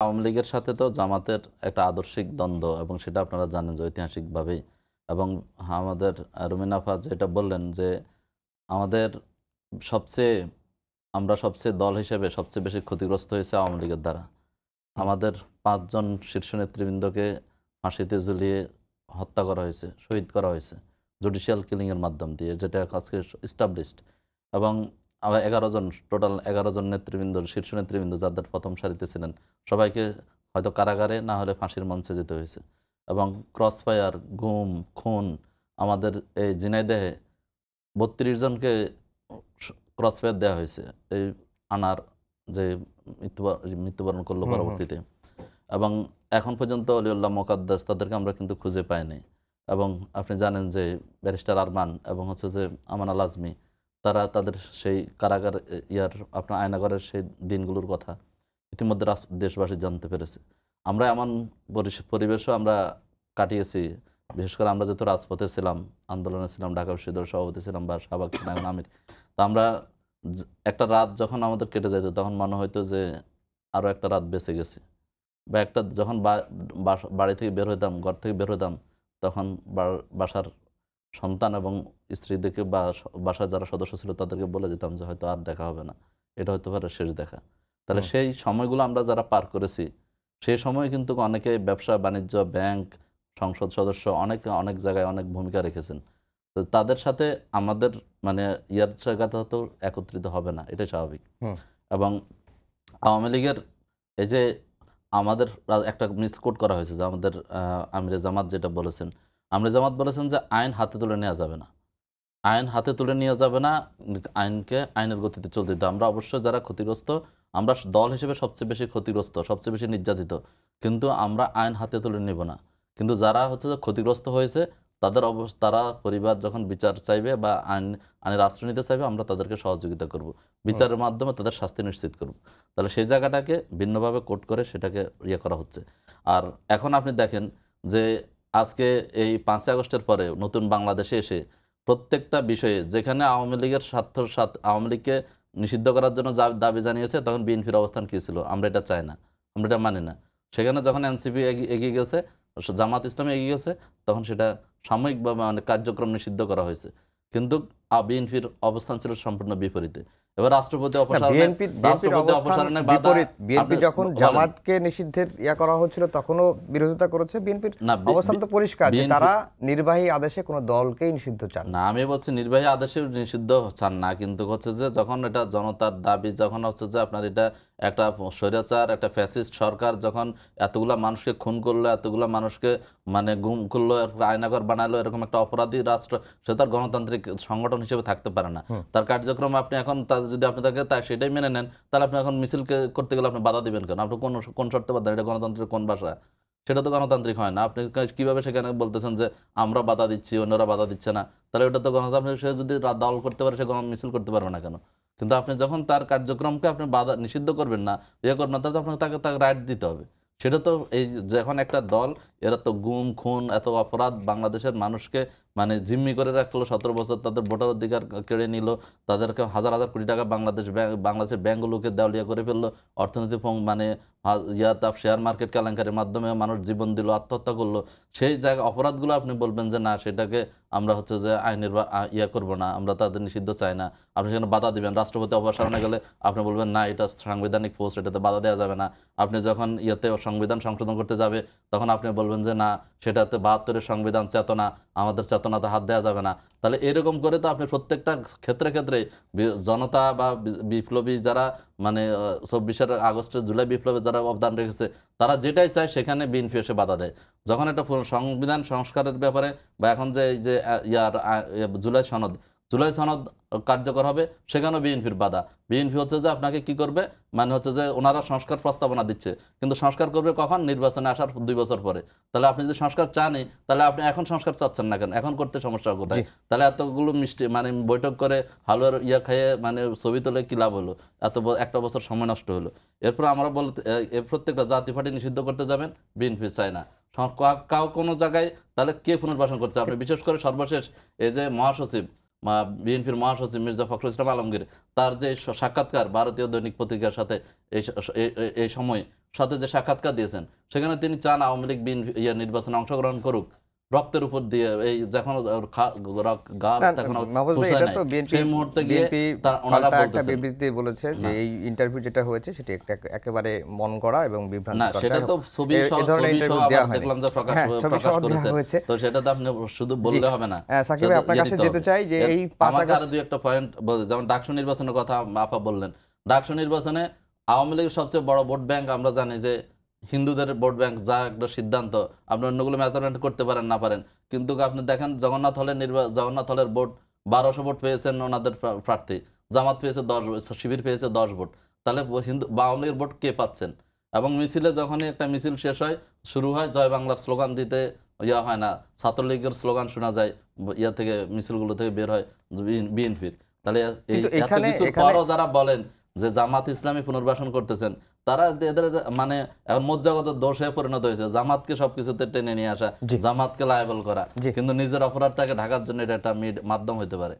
আওয়ামী লীগের সাথে তো জামাতের একটা আদর্শিক দ্বন্দ্ব এবং সেটা আপনারা জানেন যে ঐতিহাসিকভাবেই এবং আমাদের রুমিন আফা যেটা বললেন যে আমাদের সবচেয়ে আমরা সবচেয়ে দল হিসেবে সবচেয়ে বেশি ক্ষতিগ্রস্ত হয়েছে আওয়ামী লীগের দ্বারা। হুম, আমাদের ৫ জন শীর্ষ নেতৃবৃন্দকে ফাঁসিতে ঝুলিয়ে হত্যা করা হয়েছে, শহীদ করা হয়েছে জুডিশিয়াল কিলিংয়ের মাধ্যম দিয়ে, যেটা আজকে এস্টাবলিশড। এবং ১১ জন, টোটাল ১১ জন নেতৃবৃন্দ, শীর্ষ নেতৃবৃন্দ যাদের প্রথম সারিতে ছিলেন, সবাইকে হয়তো কারাগারে না হলে ফাঁসির মঞ্চে যেতে হয়েছে। এবং ক্রস ফায়ার, গুম, খুন, আমাদের এই ঝিনাইদহে ৩২ জনকে ক্রস ফায়ার দেওয়া হয়েছে এই আনার যে মৃত্যুবরণ করলো হুম, হুম। পরবর্তীতে। এবং এখন পর্যন্ত অলিউল্লাহ মোকাদ্দাস তাদেরকে আমরা কিন্তু খুঁজে পাইনি। এবং আপনি জানেন যে ব্যারিস্টার আরমান এবং হচ্ছে যে আমান আল আজমি, তারা তাদের সেই কারাগার আপনার আয়নাগরের সেই দিনগুলোর কথা ইতিমধ্যে দেশবাসী জানতে পেরেছে। আমরা এমন পরিবেশও আমরা কাটিয়েছি, বিশেষ করে আমরা যেহেতু রাজপথে ছিলাম, আন্দোলনে ছিলাম, ঢাকা বিশ্ববিদ্যালয়ের সভাপতি ছিলাম বা সাবেক নায়ক আমির। তো আমরা একটা রাত যখন আমাদের কেটে যেত তখন মনে হইতো যে আরও একটা রাত বেঁচে গেছে। বা একটা যখন বাড়ি থেকে বের হইতাম, ঘর থেকে বের হইতাম, তখন বাসার সন্তান এবং স্ত্রীদেরকে বা বাসার যারা সদস্য ছিল তাদেরকে বলে যেতাম যে হয়তো আর দেখা হবে না, এটা হতে পারে শেষ দেখা। তাহলে হুম, সেই সময়গুলো আমরা যারা পার করেছি, সেই সময় কিন্তু অনেকে ব্যবসা বাণিজ্য, ব্যাংক, সংসদ সদস্য, অনেকে অনেক জায়গায় অনেক ভূমিকা রেখেছেন। তো তাদের সাথে আমাদের মানে জায়গাটা তো একত্রিত হবে না, এটাই স্বাভাবিক। হুম। এবং আওয়ামী লীগের এই যে আমাদের একটা মিসকোট করা হয়েছে যে আমাদের আমিরে জামাত যেটা বলেছেন, আমিরে জামাত বলেছেন যে আইন হাতে তুলে নেওয়া যাবে না। আইন হাতে তুলে নেওয়া যাবে না, আইনকে আইনের গতিতে চলতে দিতে। আমরা অবশ্যই যারা ক্ষতিগ্রস্ত, আমরা দল হিসেবে সবচেয়ে বেশি ক্ষতিগ্রস্ত, সবচেয়ে বেশি নির্যাতিত। কিন্তু আমরা আইন হাতে তুলে নেব না। কিন্তু যারা হচ্ছে যে ক্ষতিগ্রস্ত হয়েছে তারা পরিবার যখন বিচার চাইবে বা আইনের আশ্রয় নিতে চাইবে, আমরা তাদেরকে সহযোগিতা করব। হুম। বিচারের মাধ্যমে তাদের শাস্তি নিশ্চিত করব। তাহলে সেই জায়গাটাকে ভিন্নভাবে কোট করে সেটাকে করা হচ্ছে। আর এখন আপনি দেখেন যে আজকে এই ৫ই আগস্টের পরে নতুন বাংলাদেশে এসে প্রত্যেকটা বিষয়ে যেখানে আওয়ামী লীগের আওয়ামী লীগকে নিষিদ্ধ করার জন্য দাবি জানিয়েছে, তখন বিএনপির অবস্থান কী ছিল? আমরা এটা চাই না, আমরা এটা মানি না। সেখানে যখন এনসিপি এগিয়ে গেছে, জামাত ইসলামী এগিয়ে গেছে, তখন সেটা সাময়িকভাবে মানে কার্যক্রম নিষিদ্ধ করা হয়েছে। কিন্তু বিএনপির অবস্থান ছিল সম্পূর্ণ বিপরীতে। এবার না, বিএনপির অবস্থান অপসারণে বাধা। বিপরীত। বিএনপি আপনি যখন বলেন জামাতকে নিষিদ্ধের করা হচ্ছিল তখনও বিরোধিতা করেছে। বিএনপির না, অবস্থান তো পরিষ্কার যে বিএনপি তারা নির্বাহী আদেশে কোনো দলকেই নিষিদ্ধ চান না, না। আমি বলছি নির্বাহী আদেশে নিষিদ্ধ চান না, কিন্তু হচ্ছে যে যখন এটা জনতার দাবি, যখন হচ্ছে যে আপনার এটা একটা স্বৈরাচার, একটা ফ্যাসিস্ট সরকার যখন এতগুলা মানুষকে খুন করলো, এতগুলা মানুষকে মানে গুম করলো, আয়নাঘর বানালো, এরকম একটা অপরাধী রাষ্ট্র, সে তার গণতান্ত্রিক সংগঠন হিসেবে থাকতে পারে না। হুম। তার কার্যক্রম আপনি এখন যদি আপনি তাকে সেটাই মেনে নেন, তাহলে আপনি এখন মিছিলকে করতে গেলে আপনি বাধা দিবেন কেন? আপনি কোন শর্তে বাধা? এটা গণতন্ত্রের কোন ভাষা? সেটা তো গণতান্ত্রিক হয় না। আপনি কিভাবে সেখানে বলতেছেন যে আমরা বাধা দিচ্ছি, অন্যরা বাধা দিচ্ছে না? তাহলে ওটা তো গণতন্ত্র। সে যদি দল করতে পারে, সে মিছিল করতে পারবে না কেন? কিন্তু আপনি যখন তার কার্যক্রমকে আপনি বাধা নিষিদ্ধ করবেন না, করবেন না, তাহলে আপনাকে তাকে তাকে রাইট দিতে হবে। সেটা তো এই যখন একটা দল এরা তো গুম খুন এত অপরাধ বাংলাদেশের মানুষকে মানে জিম্মি করে রাখলো 17 বছর, তাদের ভোটার অধিকার কেড়ে নিল, তাদেরকে হাজার হাজার কোটি টাকা বাংলাদেশের ব্যাংকগুলোকে দেওয়ালিয়া করে ফেললো, অর্থনীতি মানে শেয়ার মার্কেট কেলেঙ্কারির মাধ্যমে মানুষ জীবন দিল, আত্মহত্যা করলো। সেই জায়গা অপরাধগুলো আপনি বলবেন যে না, সেটাকে আমরা হচ্ছে যে আইনের করব না, আমরা তাদের নিষিদ্ধ চাই না। আপনি সেখানে বাধা দিবেন। রাষ্ট্রপতি অপসারণে গেলে আপনি বলবেন না, এটা সাংবিধানিক পোস্ট, এটাতে বাধা দেওয়া যাবে না। আপনি যখন সংবিধান সংশোধন করতে যাবে, তখন আপনি বলবেন যে না, সেটাতে ৭২-এর সংবিধান চেতনা, আমাদের চেতনাতে হাত দেওয়া যাবে না। তাহলে এরকম করে তো আপনি প্রত্যেকটা ক্ষেত্রে ক্ষেত্রে জনতা বা বিপ্লবী যারা মানে ২৪ আগস্টের জুলাই বিপ্লবে যারা অবদান রেখেছে, তারা যেটাই চায় সেখানে বিএনপি এসে বাধা দেয়। যখন একটা সংবিধান সংস্কারের ব্যাপারে বা এখন যে এই যে জুলাই সনদ কার্যকর হবে, সেখানেও বিএনপির বাধা। বিএনপি হচ্ছে যে আপনাকে কি করবে, মানে হচ্ছে যে ওনারা সংস্কার প্রস্তাবনা দিচ্ছে, কিন্তু সংস্কার করবে কখন? নির্বাচনে আসার ২ বছর পরে। তাহলে আপনি যদি সংস্কার চানই, তাহলে আপনি এখন সংস্কার চাচ্ছেন না কেন? এখন করতে সমস্যা জি। কোথায়? তাহলে এতগুলো মিষ্টি মানে বৈঠক করে হালুয়ার খেয়ে মানে ছবি তুলে কি লাভ হলো? একটা বছর সময় নষ্ট হলো। এরপর আমরা বলতে এর প্রত্যেকটা জাতীয় পার্টি নিষিদ্ধ করতে যাবেন, বিএনপি চায় না। কোনো জায়গায় তাহলে কে পুনর্বাসন করছে? আপনি বিশেষ করে সর্বশেষ এই যে মহাসচিব, বিএনপির মহাসচিব মির্জা ফখরুল ইসলাম আলমগীর, তার যে সাক্ষাৎকার ভারতীয় দৈনিক পত্রিকার সাথে এই সময় সাথে যে সাক্ষাৎকার দিয়েছেন সেখানে তিনি চান আওয়ামী লীগ নির্বাচনে অংশগ্রহণ করুক রক্তের উপর দিয়ে, এই যখন ওর গা তখন মাহফুজ ভাই, পোষায় এটা নাই, তো বিএনপি সেই মুহূর্তে গিয়ে ওনারা একটা বলতেছেন বিবৃতি বলেছে যে এই ইন্টারভিউ যেটা হয়েছে সেটা একেবারে মন গড়া এবং না, বিভ্রান্তিকর। সেটা যাই হোক, তো ছবি সহ এই ধরনের ছবি সহ ইন্টারভিউ আবার দেওয়া হয়নি। দেখলাম যে হ্যাঁ, ছবি প্রকাশ সহ দেওয়া করেছেন, হয়েছে। তো সেটা তো আপনি শুধু বললে হবে না। সাকিব ভাই, আপনার কাছে যেতে চাই যে এই 5 আমাকে আগস্ট আরো দুই একটা পয়েন্ট বলতে, যেমন ডাকসু নির্বাচনের কথা আপা বললেন, ডাকসু নির্বাচনে আওয়ামী লীগের সবচেয়ে বড় ভোট ব্যাংক আমরা জানি যে হিন্দুদের ভোট ব্যাংক, যা একটা সিদ্ধান্ত আপনি অন্যগুলো মেজারমেন্ট করতে পারেন না পারেন, কিন্তু আপনি দেখেন জগন্নাথ হলের ভোট 1200 ভোট পেয়েছেন ওনাদের প্রার্থী, জামাত পেয়েছে 10 ভোট, শিবির পেয়েছে 10 ভোট, তাহলে হিন্দু বা আওয়ামী লীগের ভোট কে পাচ্ছেন? এবং মিছিলে যখনই একটা মিছিল শেষ হয়, শুরু হয় জয় বাংলার স্লোগান দিতে, হয় না, ছাত্রলীগের স্লোগান শোনা যায় থেকে মিছিলগুলো থেকে বের হয় বিএনপির। তাহলে কিন্তু এত এখানে কিছুর পরও যারা বলেন যে জামাত ইসলামী পুনর্বাসন করতেছেন, তারা এদের মানে এখন মজ্জাগত দোষে পরিণত হয়েছে, জামাতকে সবকিছুতে টেনে নিয়ে আসা, জামাতকে লায়াবল করা, কিন্তু নিজের অপরাধটাকে ঢাকার জন্য এটা একটা মাধ্যম হতে পারে।